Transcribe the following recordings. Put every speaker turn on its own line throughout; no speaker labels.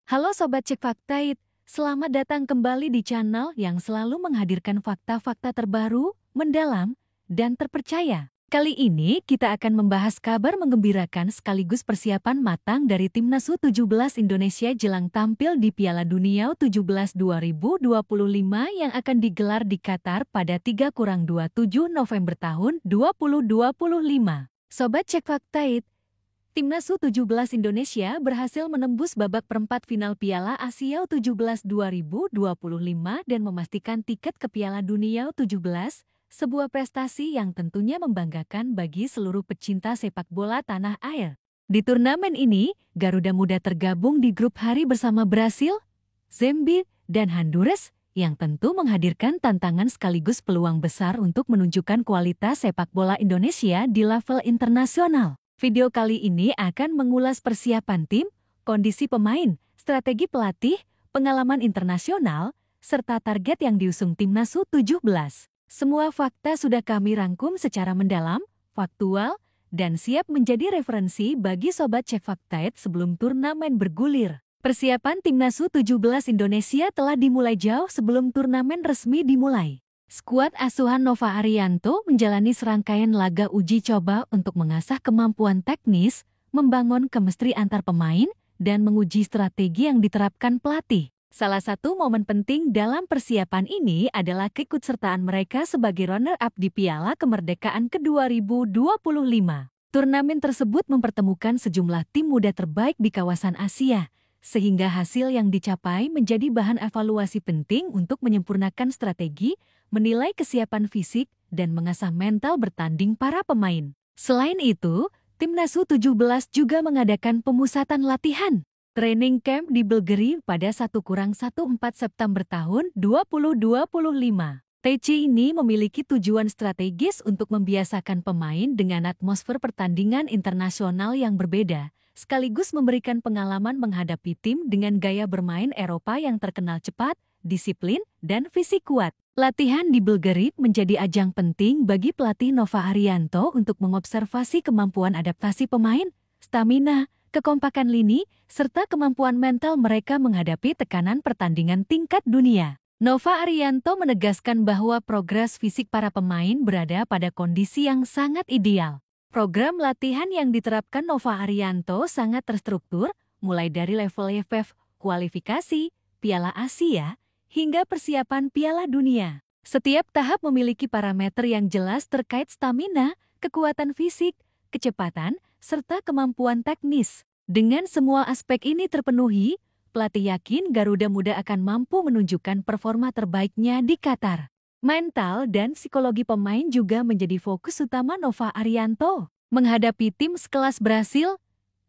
Halo Sobat Cek Fakta, selamat datang kembali di channel yang selalu menghadirkan fakta-fakta terbaru, mendalam, dan terpercaya. Kali ini kita akan membahas kabar menggembirakan sekaligus persiapan matang dari Timnas U17 Indonesia jelang tampil di Piala Dunia U17 2025 yang akan digelar di Qatar pada 3-27 November tahun 2025. Sobat Cek Fakta, Timnas U17 Indonesia berhasil menembus babak perempat final Piala Asia U17 2025 dan memastikan tiket ke Piala Dunia U17, sebuah prestasi yang tentunya membanggakan bagi seluruh pecinta sepak bola tanah air. Di turnamen ini, Garuda Muda tergabung di grup hari bersama Brasil, Zambia, dan Honduras, yang tentu menghadirkan tantangan sekaligus peluang besar untuk menunjukkan kualitas sepak bola Indonesia di level internasional. Video kali ini akan mengulas persiapan tim, kondisi pemain, strategi pelatih, pengalaman internasional, serta target yang diusung Timnas U17. Semua fakta sudah kami rangkum secara mendalam, faktual, dan siap menjadi referensi bagi Sobat Cek Fakta sebelum turnamen bergulir. Persiapan Timnas U17 Indonesia telah dimulai jauh sebelum turnamen resmi dimulai. Skuad asuhan Nova Arianto menjalani serangkaian laga uji coba untuk mengasah kemampuan teknis, membangun kemistri antar pemain, dan menguji strategi yang diterapkan pelatih. Salah satu momen penting dalam persiapan ini adalah keikutsertaan mereka sebagai runner-up di Piala Kemerdekaan ke-2025. Turnamen tersebut mempertemukan sejumlah tim muda terbaik di kawasan Asia, sehingga hasil yang dicapai menjadi bahan evaluasi penting untuk menyempurnakan strategi, menilai kesiapan fisik, dan mengasah mental bertanding para pemain. Selain itu, Timnas U17 juga mengadakan pemusatan latihan, training camp di Belgrade pada 1-14 September tahun 2025. TC ini memiliki tujuan strategis untuk membiasakan pemain dengan atmosfer pertandingan internasional yang berbeda, sekaligus memberikan pengalaman menghadapi tim dengan gaya bermain Eropa yang terkenal cepat, disiplin, dan fisik kuat. Latihan di Belgrade menjadi ajang penting bagi pelatih Nova Arianto untuk mengobservasi kemampuan adaptasi pemain, stamina, kekompakan lini, serta kemampuan mental mereka menghadapi tekanan pertandingan tingkat dunia. Nova Arianto menegaskan bahwa progres fisik para pemain berada pada kondisi yang sangat ideal. Program latihan yang diterapkan Nova Arianto sangat terstruktur, mulai dari level EFF, kualifikasi, Piala Asia, hingga persiapan Piala Dunia. Setiap tahap memiliki parameter yang jelas terkait stamina, kekuatan fisik, kecepatan, serta kemampuan teknis. Dengan semua aspek ini terpenuhi, pelatih yakin Garuda Muda akan mampu menunjukkan performa terbaiknya di Qatar. Mental dan psikologi pemain juga menjadi fokus utama Nova Arianto. Menghadapi tim sekelas Brasil,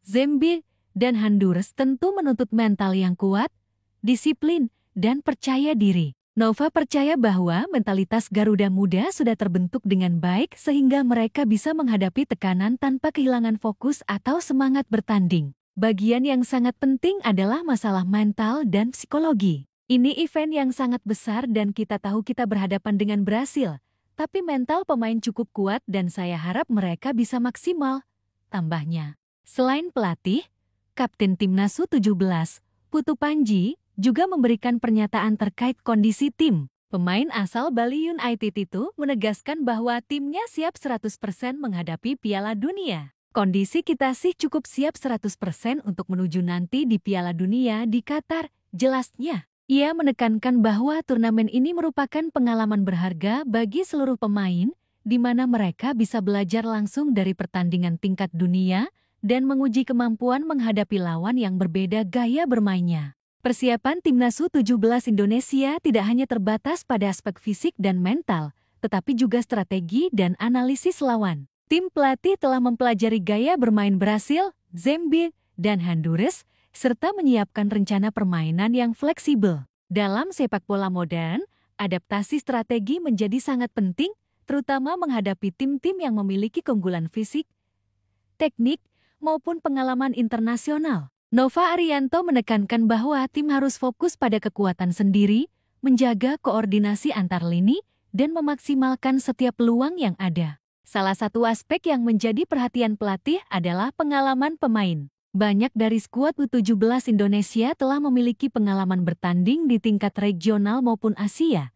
Zambia, dan Honduras tentu menuntut mental yang kuat, disiplin, dan percaya diri. Nova percaya bahwa mentalitas Garuda Muda sudah terbentuk dengan baik sehingga mereka bisa menghadapi tekanan tanpa kehilangan fokus atau semangat bertanding. Bagian yang sangat penting adalah masalah mental dan psikologi. Ini event yang sangat besar dan kita tahu kita berhadapan dengan Brasil, tapi mental pemain cukup kuat dan saya harap mereka bisa maksimal, tambahnya. Selain pelatih, Kapten Timnas U17, Putu Panji, juga memberikan pernyataan terkait kondisi tim. Pemain asal Bali United itu menegaskan bahwa timnya siap 100% menghadapi Piala Dunia. Kondisi kita sih cukup siap 100% untuk menuju nanti di Piala Dunia di Qatar, jelasnya. Ia menekankan bahwa turnamen ini merupakan pengalaman berharga bagi seluruh pemain, di mana mereka bisa belajar langsung dari pertandingan tingkat dunia dan menguji kemampuan menghadapi lawan yang berbeda gaya bermainnya. Persiapan Timnas U17 Indonesia tidak hanya terbatas pada aspek fisik dan mental, tetapi juga strategi dan analisis lawan. Tim pelatih telah mempelajari gaya bermain Brasil, Zambia, dan Honduras, serta menyiapkan rencana permainan yang fleksibel. Dalam sepak bola modern, adaptasi strategi menjadi sangat penting, terutama menghadapi tim-tim yang memiliki keunggulan fisik, teknik, maupun pengalaman internasional. Nova Arianto menekankan bahwa tim harus fokus pada kekuatan sendiri, menjaga koordinasi antar lini, dan memaksimalkan setiap peluang yang ada. Salah satu aspek yang menjadi perhatian pelatih adalah pengalaman pemain. Banyak dari skuad U17 Indonesia telah memiliki pengalaman bertanding di tingkat regional maupun Asia.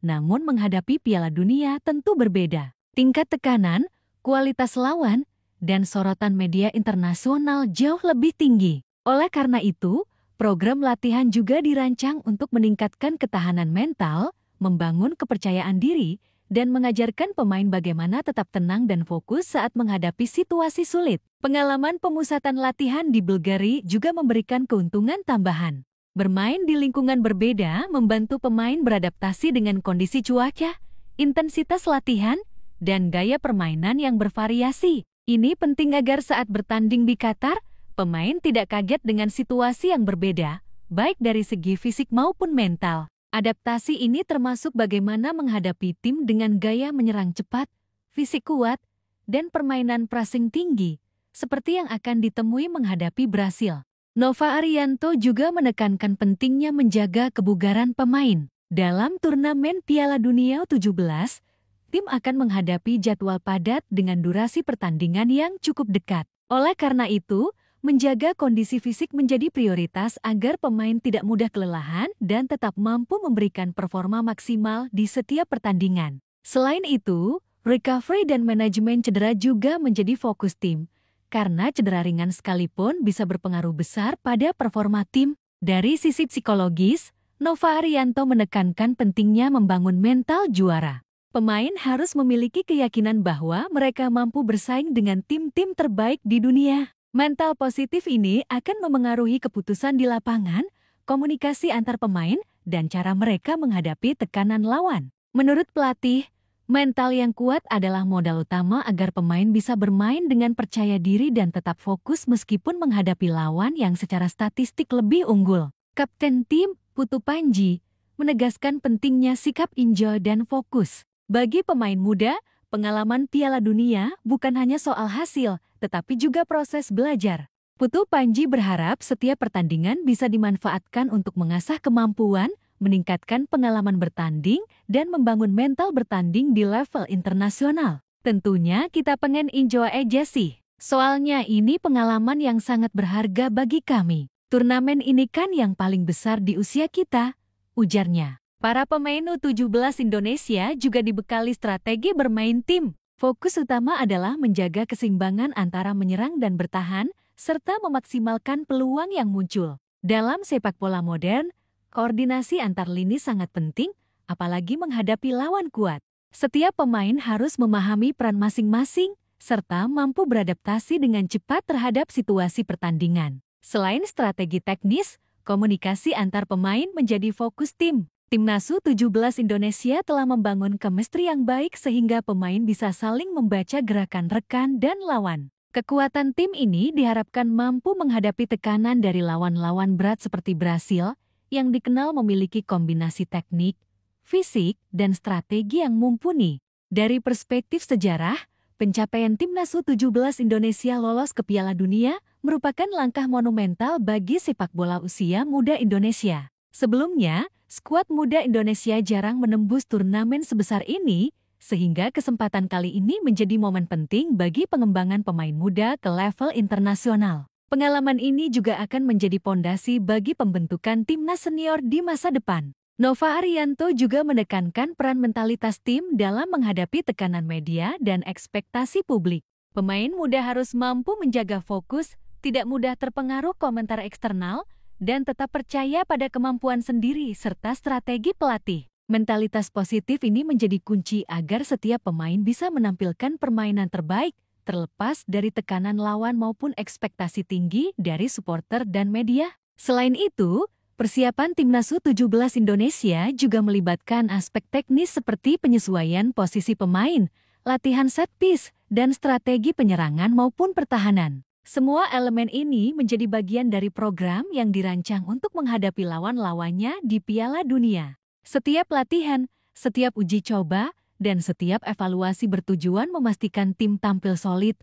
Namun menghadapi Piala Dunia tentu berbeda. Tingkat tekanan, kualitas lawan, dan sorotan media internasional jauh lebih tinggi. Oleh karena itu, program latihan juga dirancang untuk meningkatkan ketahanan mental, membangun kepercayaan diri, dan mengajarkan pemain bagaimana tetap tenang dan fokus saat menghadapi situasi sulit. Pengalaman pemusatan latihan di Bulgaria juga memberikan keuntungan tambahan. Bermain di lingkungan berbeda membantu pemain beradaptasi dengan kondisi cuaca, intensitas latihan, dan gaya permainan yang bervariasi. Ini penting agar saat bertanding di Qatar, pemain tidak kaget dengan situasi yang berbeda, baik dari segi fisik maupun mental. Adaptasi ini termasuk bagaimana menghadapi tim dengan gaya menyerang cepat, fisik kuat, dan permainan pressing tinggi, seperti yang akan ditemui menghadapi Brasil. Nova Arianto juga menekankan pentingnya menjaga kebugaran pemain. Dalam turnamen Piala Dunia U17, tim akan menghadapi jadwal padat dengan durasi pertandingan yang cukup dekat. Oleh karena itu, menjaga kondisi fisik menjadi prioritas agar pemain tidak mudah kelelahan dan tetap mampu memberikan performa maksimal di setiap pertandingan. Selain itu, recovery dan manajemen cedera juga menjadi fokus tim, karena cedera ringan sekalipun bisa berpengaruh besar pada performa tim. Dari sisi psikologis, Nova Arianto menekankan pentingnya membangun mental juara. Pemain harus memiliki keyakinan bahwa mereka mampu bersaing dengan tim-tim terbaik di dunia. Mental positif ini akan memengaruhi keputusan di lapangan, komunikasi antar pemain, dan cara mereka menghadapi tekanan lawan. Menurut pelatih, mental yang kuat adalah modal utama agar pemain bisa bermain dengan percaya diri dan tetap fokus meskipun menghadapi lawan yang secara statistik lebih unggul. Kapten tim, Putu Panji, menegaskan pentingnya sikap enjoy dan fokus. Bagi pemain muda, pengalaman Piala Dunia bukan hanya soal hasil, tetapi juga proses belajar. Putu Panji berharap setiap pertandingan bisa dimanfaatkan untuk mengasah kemampuan, meningkatkan pengalaman bertanding, dan membangun mental bertanding di level internasional. Tentunya kita pengen enjoy aja sih. Soalnya ini pengalaman yang sangat berharga bagi kami. Turnamen ini kan yang paling besar di usia kita, ujarnya. Para pemain U17 Indonesia juga dibekali strategi bermain tim. Fokus utama adalah menjaga keseimbangan antara menyerang dan bertahan, serta memaksimalkan peluang yang muncul. Dalam sepak bola modern, koordinasi antar lini sangat penting, apalagi menghadapi lawan kuat. Setiap pemain harus memahami peran masing-masing, serta mampu beradaptasi dengan cepat terhadap situasi pertandingan. Selain strategi teknis, komunikasi antar pemain menjadi fokus tim. Timnas U17 Indonesia telah membangun chemistry yang baik sehingga pemain bisa saling membaca gerakan rekan dan lawan. Kekuatan tim ini diharapkan mampu menghadapi tekanan dari lawan-lawan berat seperti Brasil, yang dikenal memiliki kombinasi teknik, fisik, dan strategi yang mumpuni. Dari perspektif sejarah, pencapaian Timnas U17 Indonesia lolos ke Piala Dunia merupakan langkah monumental bagi sepak bola usia muda Indonesia. Sebelumnya, skuad muda Indonesia jarang menembus turnamen sebesar ini, sehingga kesempatan kali ini menjadi momen penting bagi pengembangan pemain muda ke level internasional. Pengalaman ini juga akan menjadi pondasi bagi pembentukan timnas senior di masa depan. Nova Arianto juga menekankan peran mentalitas tim dalam menghadapi tekanan media dan ekspektasi publik. Pemain muda harus mampu menjaga fokus, tidak mudah terpengaruh komentar eksternal, dan tetap percaya pada kemampuan sendiri serta strategi pelatih. Mentalitas positif ini menjadi kunci agar setiap pemain bisa menampilkan permainan terbaik, terlepas dari tekanan lawan maupun ekspektasi tinggi dari supporter dan media. Selain itu, persiapan Timnas U17 Indonesia juga melibatkan aspek teknis seperti penyesuaian posisi pemain, latihan set piece, dan strategi penyerangan maupun pertahanan. Semua elemen ini menjadi bagian dari program yang dirancang untuk menghadapi lawan-lawannya di Piala Dunia. Setiap latihan, setiap uji coba, dan setiap evaluasi bertujuan memastikan tim tampil solid,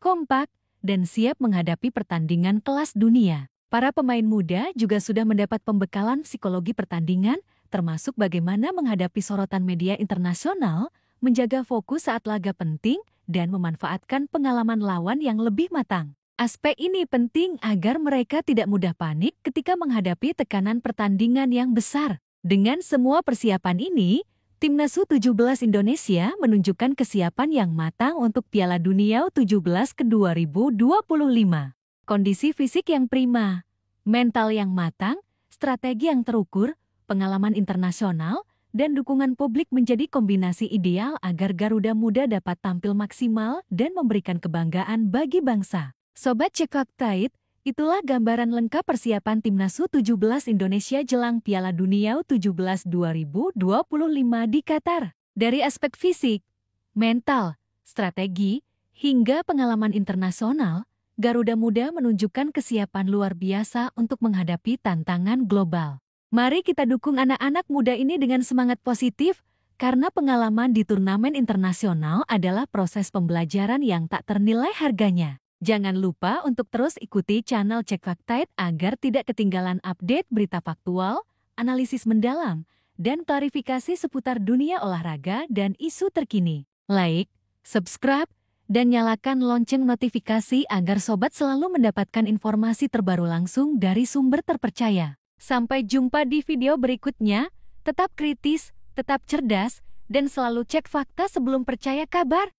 kompak, dan siap menghadapi pertandingan kelas dunia. Para pemain muda juga sudah mendapat pembekalan psikologi pertandingan, termasuk bagaimana menghadapi sorotan media internasional, menjaga fokus saat laga penting, dan memanfaatkan pengalaman lawan yang lebih matang. Aspek ini penting agar mereka tidak mudah panik ketika menghadapi tekanan pertandingan yang besar. Dengan semua persiapan ini, Timnas U17 Indonesia menunjukkan kesiapan yang matang untuk Piala Dunia U17 ke 2025. Kondisi fisik yang prima, mental yang matang, strategi yang terukur, pengalaman internasional, dan dukungan publik menjadi kombinasi ideal agar Garuda Muda dapat tampil maksimal dan memberikan kebanggaan bagi bangsa. Sobat Cek Fakta It, itulah gambaran lengkap persiapan Timnas U17 Indonesia jelang Piala Dunia U17 2025 di Qatar. Dari aspek fisik, mental, strategi, hingga pengalaman internasional, Garuda Muda menunjukkan kesiapan luar biasa untuk menghadapi tantangan global. Mari kita dukung anak-anak muda ini dengan semangat positif, karena pengalaman di turnamen internasional adalah proses pembelajaran yang tak ternilai harganya. Jangan lupa untuk terus ikuti channel Cek Fakta It agar tidak ketinggalan update berita faktual, analisis mendalam, dan klarifikasi seputar dunia olahraga dan isu terkini. Like, subscribe, dan nyalakan lonceng notifikasi agar sobat selalu mendapatkan informasi terbaru langsung dari sumber terpercaya. Sampai jumpa di video berikutnya, tetap kritis, tetap cerdas, dan selalu cek fakta sebelum percaya kabar.